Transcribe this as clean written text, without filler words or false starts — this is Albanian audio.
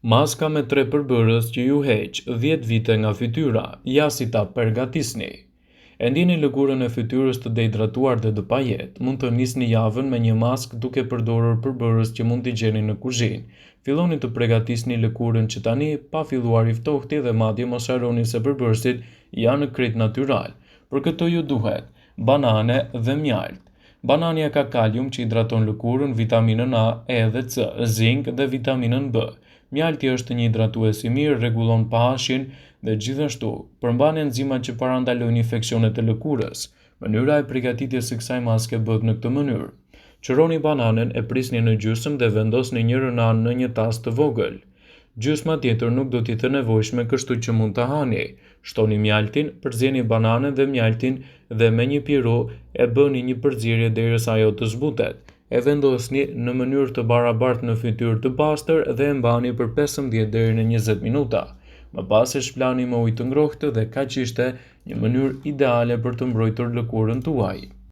Maska me 3 përbërës që ju heq 10 vite nga fytyra, ja si ta përgatisni. E ndjeni lëkurën e fytyrës të dehidratuar dhe të pajetë, mund të nisni javën me një maskë duke përdorur përbërës që mund t'i gjeni në kuzhinë. Filloni të përgatisni lëkurën që tani pa filluar i ftohti dhe madje mos harroni se përbërësit janë krejt natyral. Për këtë ju duhet banane dhe mjaltë. Banania ka kalium që hidraton lëkurën, vitaminën A, E dhe C, zink dhe vitaminën B. Mjalti është një hidratues i mirë, rregullon pH-in dhe gjithashtu përmban enzimat që parandalojnë infeksionet e lëkurës. Mënyra e përgatitjes së kësaj maske bëhet në këtë mënyrë. Çoroni bananën, e prisni në gjysmë dhe vendosni njërin anë në një tas të vogël. Gjysma tjetër nuk do t'i jetë e nevojshme, kështu që mund ta hani. Shtoni mjaltin, përzieni bananën dhe mjaltin dhe me një piro e bëni një përzierje derisa ajo të zbutet. E vendosni në mënyrë të barabartë në fytyrë të pastër dhe e mbani për 15 deri në 20 minuta. Më pas e shplani me ujë të ngrohtë dhe kaq ishte një mënyrë ideale për të mbrojtur lëkurën tuaj.